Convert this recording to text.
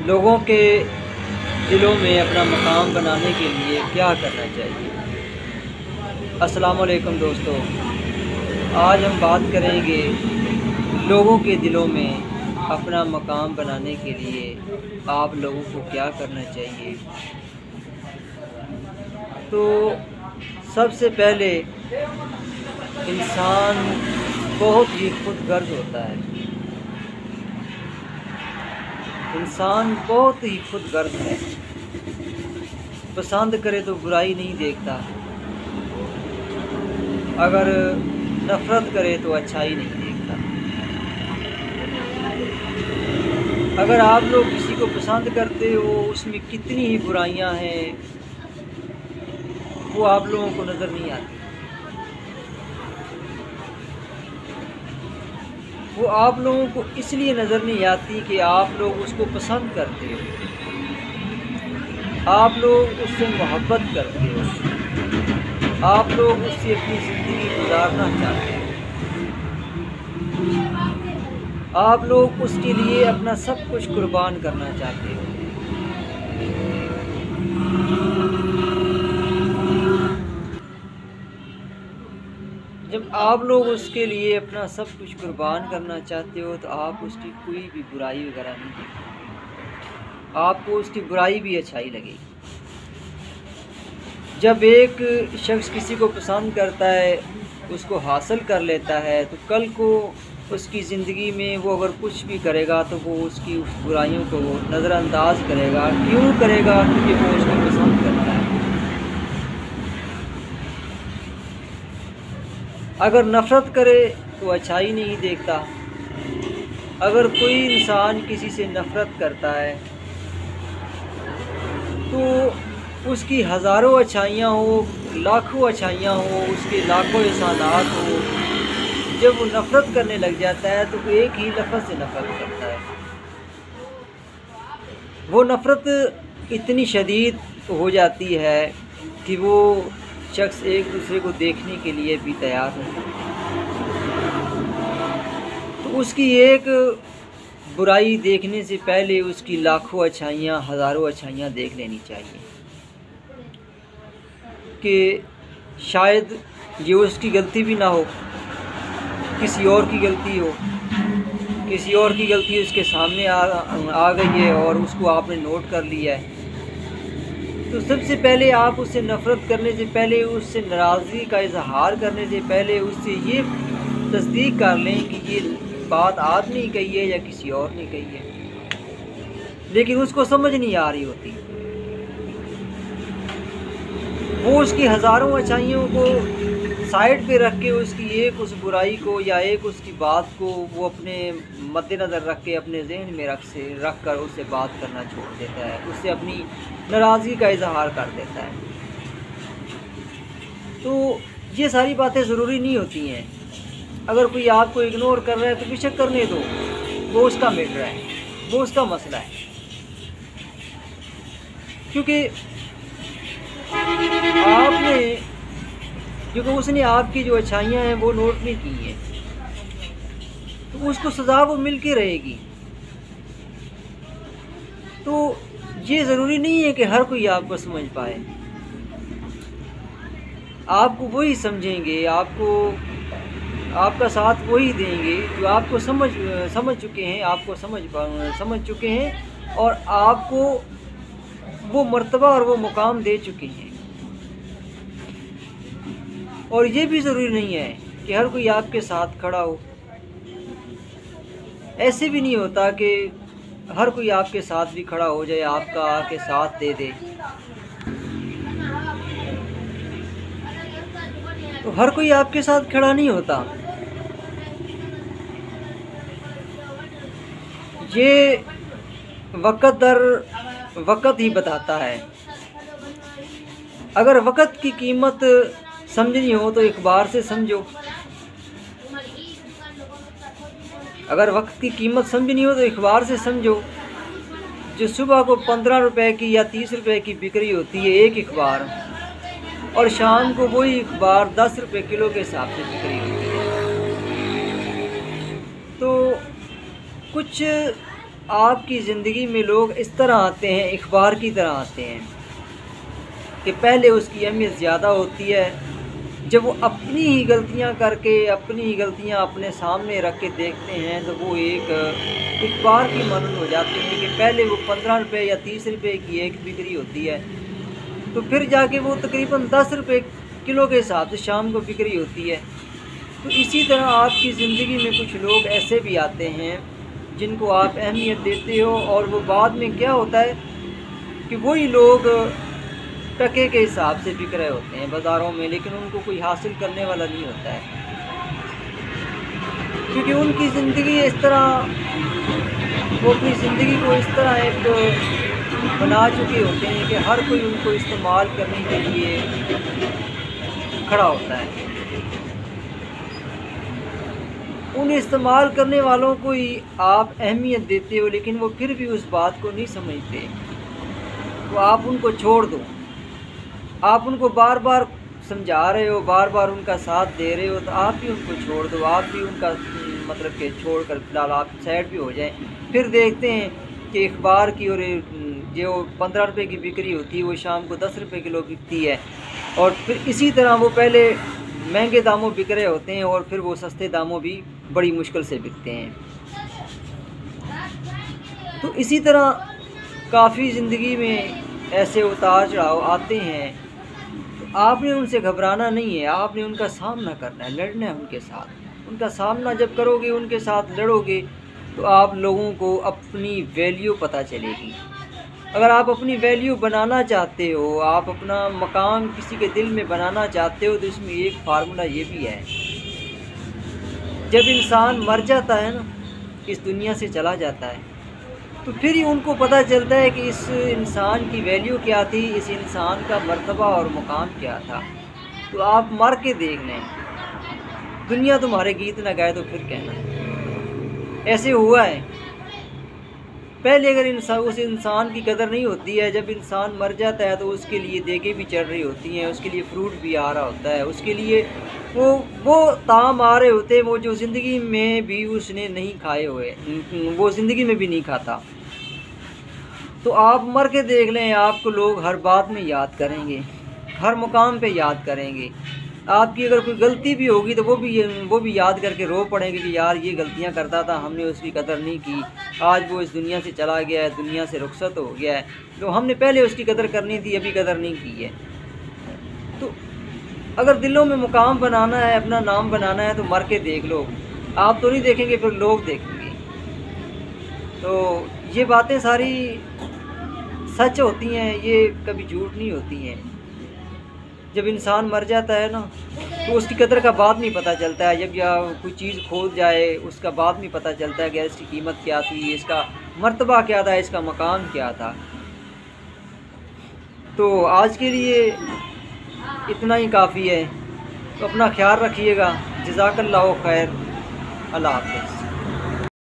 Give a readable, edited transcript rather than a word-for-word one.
لوگوں کے دلوں میں اپنا مقام بنانے کے لیے کیا کرنا چاہیے؟ السلام علیکم دوستو، آج ہم بات کریں گے لوگوں کے دلوں میں اپنا مقام بنانے کے لیے آپ لوگوں کو کیا کرنا چاہیے۔ تو سب سے پہلے انسان بہت ہی خود غرض ہوتا ہے۔ انسان بہت ہی خود غرض ہے، پسند کرے تو برائی نہیں دیکھتا، اگر نفرت کرے تو اچھائی نہیں دیکھتا۔ اگر آپ لوگ کسی کو پسند کرتے ہو، اس میں کتنی ہی برائیاں ہیں وہ آپ لوگوں کو نظر نہیں آتی، وہ آپ لوگوں کو اس لیے نظر نہیں آتی کہ آپ لوگ اس کو پسند کرتے ہو، آپ لوگ اس سے محبت کرتے ہو، آپ لوگ اس سے اپنی زندگی گزارنا چاہتے ہو، آپ لوگ اس کے لیے اپنا سب کچھ قربان کرنا چاہتے ہو۔ جب آپ لوگ اس کے لیے اپنا سب کچھ قربان کرنا چاہتے ہو تو آپ اس کی کوئی بھی برائی وغیرہ نہیں دیکھتے، آپ کو اس کی برائی بھی اچھائی لگے گی۔ جب ایک شخص کسی کو پسند کرتا ہے، اس کو حاصل کر لیتا ہے، تو کل کو اس کی زندگی میں وہ اگر کچھ بھی کرے گا تو وہ اس کی برائیوں کو وہ نظر انداز کرے گا۔ کیوں کرے گا؟ کیونکہ وہ اس کو پسند کرتا ہے۔ اگر نفرت کرے تو اچھائی نہیں دیکھتا۔ اگر کوئی انسان کسی سے نفرت کرتا ہے تو اس کی ہزاروں اچھائیاں ہو، لاکھوں اچھائیاں ہو، اس کے لاکھوں احسانات ہو، جب وہ نفرت کرنے لگ جاتا ہے تو وہ ایک ہی لفظ سے نفرت کرتا ہے۔ وہ نفرت اتنی شدید ہو جاتی ہے کہ وہ شخص ایک دوسرے کو دیکھنے کے لیے بھی تیار نہیں ہوتا۔ تو اس کی ایک برائی دیکھنے سے پہلے اس کی لاکھوں اچھائیاں، ہزاروں اچھائیاں دیکھ لینی چاہیے کہ شاید یہ اس کی غلطی بھی نہ ہو، کسی اور کی غلطی ہو، کسی اور کی غلطی اس کے سامنے آ گئی ہے اور اس کو آپ نے نوٹ کر لیا ہے۔ تو سب سے پہلے آپ اس سے نفرت کرنے سے پہلے، اس سے ناراضگی کا اظہار کرنے سے پہلے اس سے یہ تصدیق کر لیں کہ یہ بات آپ نے کہی ہے یا کسی اور نے کہی ہے، لیکن اس کو سمجھ نہیں آ رہی ہوتی۔ وہ اس کی ہزاروں اچھائیوں کو سائڈ پہ رکھ کے اس کی ایک اس برائی کو یا ایک اس کی بات کو وہ اپنے مد نظر رکھ کے اپنے ذہن میں رکھ کر اس سے بات کرنا چھوڑ دیتا ہے، اس سے اپنی ناراضگی کا اظہار کر دیتا ہے۔ تو یہ ساری باتیں ضروری نہیں ہوتی ہیں۔ اگر کوئی آپ کو اگنور کر رہا ہے تو بے شک کرنے دو، وہ اس کا میٹر ہے، وہ اس کا مسئلہ ہے، کیونکہ اس نے آپ کی جو اچھائیاں ہیں وہ نوٹ نہیں کی ہیں، تو اس کو سزا وہ مل کے رہے گی۔ تو یہ ضروری نہیں ہے کہ ہر کوئی آپ کو سمجھ پائے، آپ کو وہی سمجھیں گے، آپ کا ساتھ وہی دیں گے جو آپ کو سمجھ چکے ہیں، آپ کو سمجھ چکے ہیں اور آپ کو وہ مرتبہ اور وہ مقام دے چکے ہیں۔ اور یہ بھی ضروری نہیں ہے کہ ہر کوئی آپ کے ساتھ کھڑا ہو، ایسے بھی نہیں ہوتا کہ ہر کوئی آپ کے ساتھ بھی کھڑا ہو جائے، آپ کا آ کے ساتھ دے دے۔ تو ہر کوئی آپ کے ساتھ کھڑا نہیں ہوتا۔ یہ وقت در وقت ہی بتاتا ہے۔ اگر وقت کی قیمت سمجھنی ہو تو اخبار سے سمجھو، اگر وقت کی قیمت سمجھنی ہو تو اخبار سے سمجھو۔ جو صبح کو 15 روپے کی یا 30 روپے کی بک رہی ہوتی ہے ایک اخبار، اور شام کو وہی اخبار 10 روپے کلو کے حساب سے بک رہی ہوتی ہے۔ تو کچھ آپ کی زندگی میں لوگ اس طرح آتے ہیں، اخبار کی طرح آتے ہیں کہ پہلے اس کی اہمیت زیادہ ہوتی ہے، جب وہ اپنی ہی غلطیاں کر کے اپنی ہی غلطیاں اپنے سامنے رکھ کے دیکھتے ہیں تو وہ ایک اخبار کی مانند ہو جاتے ہیں کہ پہلے وہ 15 روپے یا 30 روپے کی ایک بکری ہوتی ہے، تو پھر جا کے وہ تقریباً 10 روپے کلو کے حساب سے شام کو بکری ہوتی ہے۔ تو اسی طرح آپ کی زندگی میں کچھ لوگ ایسے بھی آتے ہیں جن کو آپ اہمیت دیتے ہو، اور وہ بعد میں کیا ہوتا ہے کہ وہی لوگ ٹکے کے حساب سے بک رہے ہوتے ہیں بازاروں میں، لیکن ان کو کوئی حاصل کرنے والا نہیں ہوتا ہے، کیونکہ ان کی زندگی اس طرح، وہ اپنی زندگی کو اس طرح ایک بنا چکے ہوتے ہیں کہ ہر کوئی ان کو استعمال کرنے کے لیے کھڑا ہوتا ہے۔ ان استعمال کرنے والوں کو ہی آپ اہمیت دیتے ہو، لیکن وہ پھر بھی اس بات کو نہیں سمجھتے، تو آپ ان کو چھوڑ دو۔ آپ ان کو بار بار سمجھا رہے ہو، بار بار ان کا ساتھ دے رہے ہو، تو آپ بھی ان کو چھوڑ دو، آپ بھی ان کا مطلب کہ چھوڑ کر فی الحال آپ سائڈ بھی ہو جائیں۔ پھر دیکھتے ہیں کہ اخبار کی اور جو 15 روپے کی بکری ہوتی ہے وہ شام کو 10 روپے کلو بکتی ہے، اور پھر اسی طرح وہ پہلے مہنگے داموں بک رہے ہوتے ہیں اور پھر وہ سستے داموں بھی بڑی مشکل سے بکتے ہیں۔ تو اسی طرح کافی زندگی میں ایسے اتار چڑھاؤ آتے ہیں، تو آپ نے ان سے گھبرانا نہیں ہے، آپ نے ان کا سامنا کرنا ہے، لڑنا ہے ان کے ساتھ۔ ان کا سامنا جب کرو گے، ان کے ساتھ لڑو گے، تو آپ لوگوں کو اپنی ویلیو پتہ چلے گی۔ اگر آپ اپنی ویلیو بنانا چاہتے ہو، آپ اپنا مقام کسی کے دل میں بنانا چاہتے ہو، تو اس میں ایک فارمولہ یہ بھی ہے، جب انسان مر جاتا ہے نا، اس دنیا سے چلا جاتا ہے، تو پھر ہی ان کو پتہ چلتا ہے کہ اس انسان کی ویلیو کیا تھی، اس انسان کا مرتبہ اور مقام کیا تھا۔ تو آپ مر کے دیکھ لیں، دنیا تمہارے گیت نہ گائے تو پھر کہنا۔ ایسے ہوا ہے، پہلے اگر اس انسان کی قدر نہیں ہوتی ہے، جب انسان مر جاتا ہے تو اس کے لیے دیگیں بھی چڑھ رہی ہوتی ہیں، اس کے لیے فروٹ بھی آ رہا ہوتا ہے، اس کے لیے وہ طعام آ رہے ہوتے ہیں وہ جو زندگی میں بھی اس نے نہیں کھائے ہوئے، وہ زندگی میں بھی نہیں کھاتا۔ تو آپ مر کے دیکھ لیں، آپ کو لوگ ہر بات میں یاد کریں گے، ہر مقام پہ یاد کریں گے۔ آپ کی اگر کوئی غلطی بھی ہوگی تو وہ بھی یاد کر کے رو پڑیں گے کہ یار یہ غلطیاں کرتا تھا، ہم نے اس کی قدر نہیں کی، آج وہ اس دنیا سے چلا گیا ہے، دنیا سے رخصت ہو گیا ہے، تو ہم نے پہلے اس کی قدر کرنی تھی، ابھی قدر نہیں کی ہے۔ تو اگر دلوں میں مقام بنانا ہے، اپنا نام بنانا ہے، تو مر کے دیکھ لو، آپ تو نہیں دیکھیں گے، پھر لوگ دیکھیں گے۔ تو یہ باتیں ساری سچ ہوتی ہیں، یہ کبھی جھوٹ نہیں ہوتی ہیں۔ جب انسان مر جاتا ہے نا تو اس کی قدر کا بعد نہیں پتہ چلتا ہے، جب یا کوئی چیز کھو جائے اس کا بعد نہیں پتہ چلتا ہے کہ اس کی قیمت کیا تھی، اس کا مرتبہ کیا تھا، اس کا مقام کیا تھا۔ تو آج کے لیے اتنا ہی کافی ہے، تو اپنا خیال رکھیے گا۔ جزاک اللہ خیر، اللہ حافظ۔